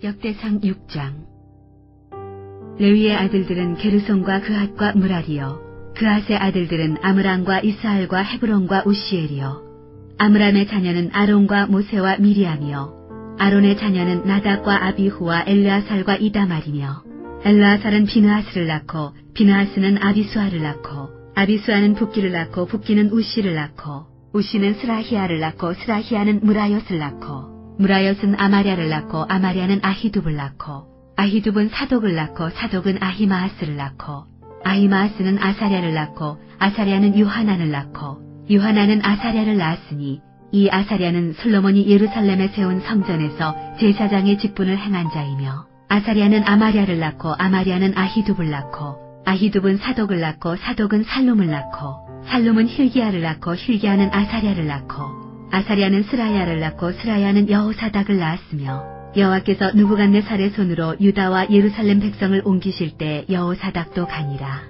역대상 6장. 레위의 아들들은 게르손과 그핫과 무랄이요, 그핫의 아들들은 아므람과 이스할과 헤브론과 우시엘이요, 아므람의 자녀는 아론과 모세와 미리암이요, 아론의 자녀는 나답과 아비후와 엘르아살과 이다말이며, 엘르아살은 비느하스를 낳고 비느하스는 아비수아를 낳고 아비수아는 붓기를 낳고 붓기는 우시를 낳고 우시는 스라히아를 낳고 스라히아는 무라옅을 낳고 무라옅은 아마랴를 낳고 아마랴는 아히둡을 낳고 아히둡은 사독을 낳고 사독은 아히마아스를 낳고 아히마아스는 아사랴를 낳고 아사랴는 유하난을 낳고 유하난은 아사랴를 낳았으니 이 아사랴는 솔로몬이 예루살렘에 세운 성전에서 제사장의 직분을 행한 자이며 아사랴는 아마랴를 낳고 아마랴는 아히둡을 낳고 아히둡은 사독을 낳고 사독은 살룸을 낳고 살룸은 힐기야를 낳고 힐기야는 아사랴를 낳고 아사랴는 스라야를 낳고 스라야는 여호사닥을 낳았으며 여호와께서 느부갓네살의 손으로 유다와 예루살렘 백성을 옮기실 때 여호사닥도 가니라.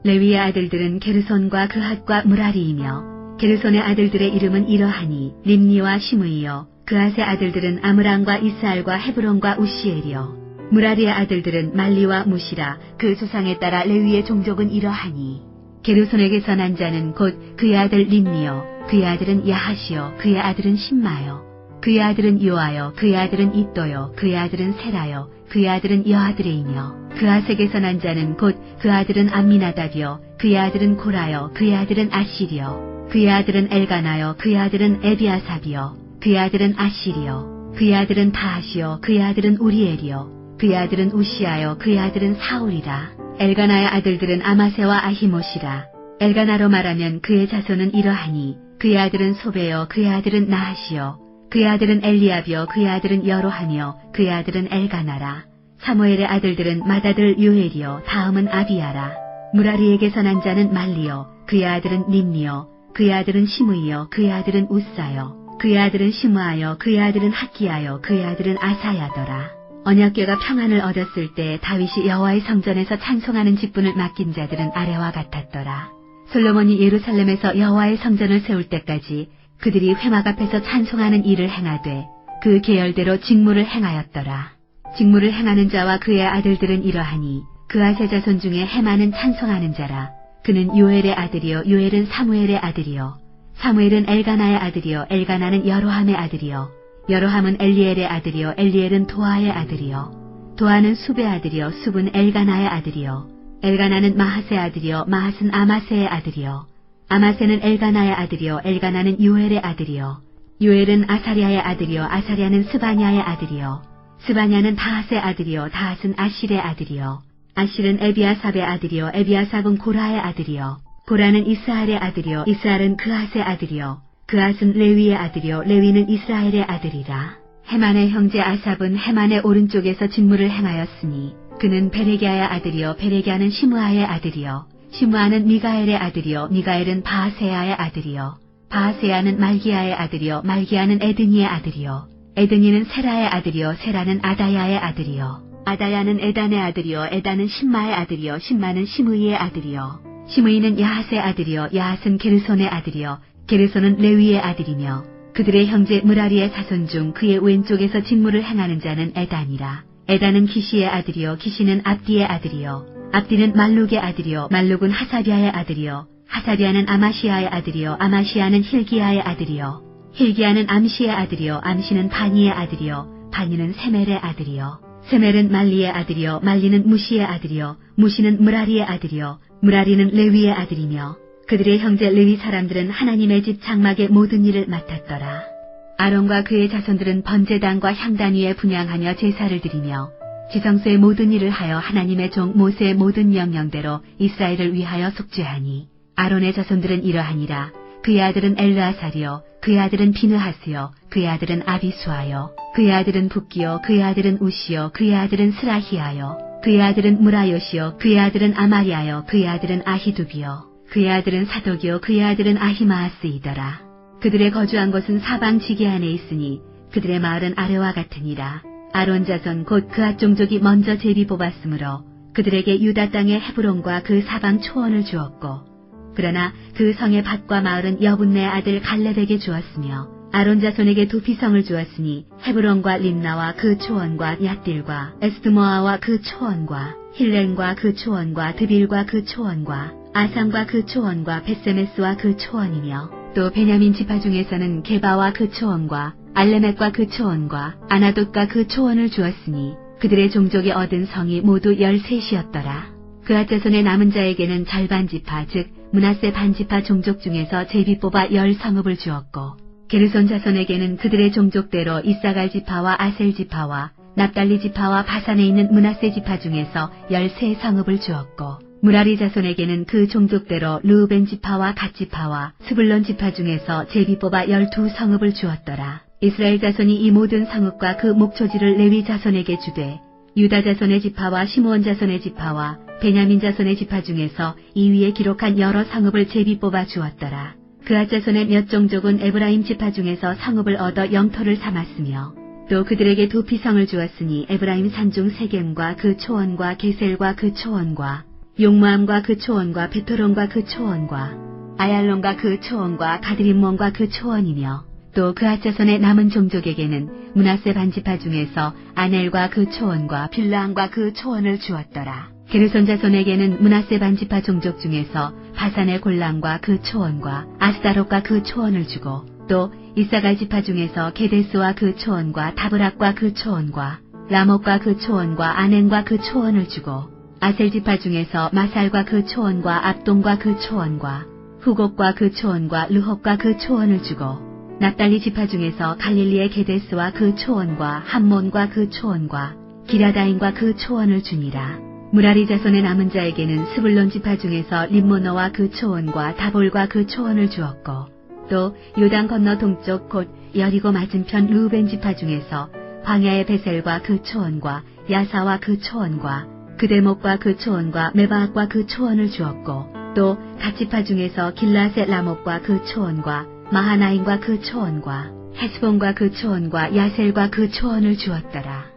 레위의 아들들은 게르손과 그핫과 무라리이며 게르손의 아들들의 이름은 이러하니 림니와 시므이요, 그핫의 아들들은 아므람과 이스할과 헤브론과 우시엘이요, 무라리의 아들들은 말리와 무시라. 그 수상에 따라 레위의 종족은 이러하니 게르손에게서 난 자는 곧 그의 아들 림니요, 그의 아들은 야하시요, 그의 아들은 심마요, 그의 아들은 요아요, 그의 아들은 이또요, 그의 아들은 세라요, 그의 아들은 여아드레이며 그아색에서 난 자는 곧 그 아들은 암미나답이요, 그의 아들은 고라요, 그의 아들은 아실이요, 그의 아들은 엘가나요, 그의 아들은 에비아삽이요, 그의 아들은 아실이요, 그의 아들은 다하시요, 그의 아들은 우리엘이요, 그의 아들은 우시아요, 그의 아들은 사울이라. 엘가나의 아들들은 아마세와 아히모시라. 엘가나로 말하면 그의 자손은 이러하니 그의 아들은 소베요, 그의 아들은 나하시요, 그의 아들은 엘리압이요, 그의 아들은 여로하며 그의 아들은 엘가나라. 사무엘의 아들들은 맏아들 요엘이요, 다음은 아비야라. 무라리에게서 난 자는 말리요, 그의 아들은 림니요, 그의 아들은 시므이요, 그의 아들은 우사요, 그의 아들은 시므아요, 그의 아들은 학기야요, 그의 아들은 아사야더라. 언약궤가 평안을 얻었을 때 다윗이 여호와의 성전에서 찬송하는 직분을 맡긴 자들은 아래와 같았더라. 솔로몬이 예루살렘에서 여호와의 성전을 세울 때까지 그들이 회막 앞에서 찬송하는 일을 행하되 그 계열대로 직무를 행하였더라. 직무를 행하는 자와 그의 아들들은 이러하니 그아세 자손 중에 헤마는 찬송하는 자라. 그는 요엘의 아들이요, 요엘은 사무엘의 아들이요, 사무엘은 엘가나의 아들이요, 엘가나는 여로함의 아들이요, 여로함은 엘리엘의 아들이요, 엘리엘은 도아의 아들이요, 도아는 숲의 아들이요, 숲은 엘가나의 아들이요, 엘가나는 마하스의 아들이요, 마하스는 아마세의 아들이요, 아마세는 엘가나의 아들이요, 엘가나는 요엘의 아들이요, 요엘은 아사랴의 아들이요, 아사랴는 스바냐의 아들이요, 스바냐는 다핫의 아들이요, 다핫은 아실의 아들이요, 아실은 에비아삽의 아들이요, 에비아삽은 고라의 아들이요, 고라는 이스할의 아들이요, 이스할은 그핫의 아들이요, 그핫은 레위의 아들이요, 레위는 이스라엘의 아들이라. 헤만의 형제 아삽은 헤만의 오른쪽에서 직무를 행하였으니 그는 베레기아의 아들이요, 베레기아는 시므아의 아들이요, 시므아는 미가엘의 아들이요, 미가엘은 바하세야의 아들이요, 바하세야는 말기야의 아들이요, 말기야는 에드니의 아들이요, 에드니는 세라의 아들이요, 세라는 아다야의 아들이요, 아다야는 에단의 아들이요, 에단은 심마의 아들이요, 심마는 시므이의 아들이요, 시므이는 야핫의 아들이요, 야핫은 게르손의 아들이요, 게르손은 레위의 아들이며 그들의 형제 무라리의 자손 중 그의 왼쪽에서 직무를 행하는 자는 에단이라. 에단은 기시의 아들이요, 기시는 압디의 아들이요, 압디는 말룩의 아들이요, 말룩은 하사비아의 아들이요, 하사비아는 아마시아의 아들이요, 아마시아는 힐기야의 아들이요, 힐기야는 암시의 아들이요, 암시는 바니의 아들이요, 바니는 세멜의 아들이요, 세멜은 말리의 아들이요, 말리는 무시의 아들이요, 무시는 무라리의 아들이요, 무라리는 레위의 아들이며 그들의 형제 레위 사람들은 하나님의 집 장막의 모든 일을 맡았더라. 아론과 그의 자손들은 번제단과 향단 위에 분향하며 제사를 드리며 지성소의 모든 일을 하여 하나님의 종 모세의 모든 명령대로 이스라엘을 위하여 속죄하니 아론의 자손들은 이러하니라. 그의 아들은 엘르아살이요, 그의 아들은 비느하스요, 그의 아들은 아비수아요, 그의 아들은 붓기요, 그의 아들은 우시요, 그의 아들은 스라히아요, 그의 아들은 무라요시요, 그의 아들은 아마리아요, 그의 아들은 아히둡이요, 그의 아들은 사독이요, 그의 아들은 아히마아스이더라. 그들의 거주한 곳은 사방 지게 안에 있으니 그들의 마을은 아래와 같으니라. 아론 자손 곧 그앗 종족이 먼저 제비 뽑았으므로 그들에게 유다 땅의 헤브론과 그 사방 초원을 주었고, 그러나 그 성의 밭과 마을은 여분네 아들 갈렙에게 주었으며 아론 자손에게 두 피성을 주었으니 헤브론과 림나와 그 초원과 얏딜과 에스드모아와 그 초원과 힐렌과 그 초원과 드빌과 그 초원과 아산과 그 초원과 벳세메스와 그 초원이며 또 베냐민 지파 중에서는 게바와 그 초원과 알레멧과 그 초원과 아나돗과 그 초원을 주었으니 그들의 종족이 얻은 성이 모두 13이었더라. 그앗 자손의 남은 자에게는 절반 지파 즉 므낫세 반지파 종족 중에서 제비 뽑아 10성읍을 주었고 게르손 자손에게는 그들의 종족대로 이사갈 지파와 아셀 지파와 납달리 지파와 바산에 있는 므낫세 지파 중에서 13성읍을 주었고 무라리 자손에게는 그 종족대로 르우벤 지파와 갓 지파와 스불론 지파 중에서 제비 뽑아 12성읍을 주었더라. 이스라엘 자손이 이 모든 성읍과 그 목초지를 레위 자손에게 주되 유다 자손의 지파와 시므온 자손의 지파와 베냐민 자손의 지파 중에서 이 위에 기록한 여러 성읍을 제비 뽑아 주었더라. 그앗 자손의 몇 종족은 에브라임 지파 중에서 성읍을 얻어 영토를 삼았으며 또 그들에게 두 피성을 주었으니 에브라임 산중 세겜과 그 초원과 게셀과 그 초원과 용모함과 그 초원과 베토론과 그 초원과 아얄론과 그 초원과 가드림몬과 그 초원이며 또 그앗 자손의 남은 종족에게는 므낫세 반지파 중에서 아넬과 그 초원과 빌라함과 그 초원을 주었더라. 게르손 자손에게는 므낫세 반지파 종족 중에서 바산의 골람과 그 초원과 아스다롯과 그 초원을 주고 또 이사갈 지파 중에서 게데스와 그 초원과 다브락과 그 초원과 라못과 그 초원과 아넨과 그 초원을 주고 아셀 지파 중에서 마살과 그 초원과 압동과 그 초원과 후곡과 그 초원과 르홉과 그 초원을 주고 납달리 지파 중에서 갈릴리의 게데스와 그 초원과 함몬과 그 초원과 기라다임과 그 초원을 주니라. 무라리 자손의 남은 자에게는 스불론 지파 중에서 림모노와 그 초원과 다볼과 그 초원을 주었고 또 요단 건너 동쪽 곧 여리고 맞은편 르우벤 지파 중에서 광야의 베셀과 그 초원과 야사와 그 초원과 그대목과 그 초원과 메바악과 그 초원을 주었고 또 갓 지파 중에서 길라세 라못과 그 초원과 마하나임과 그 초원과 헤스본과 그 초원과 야셀과 그 초원을 주었더라.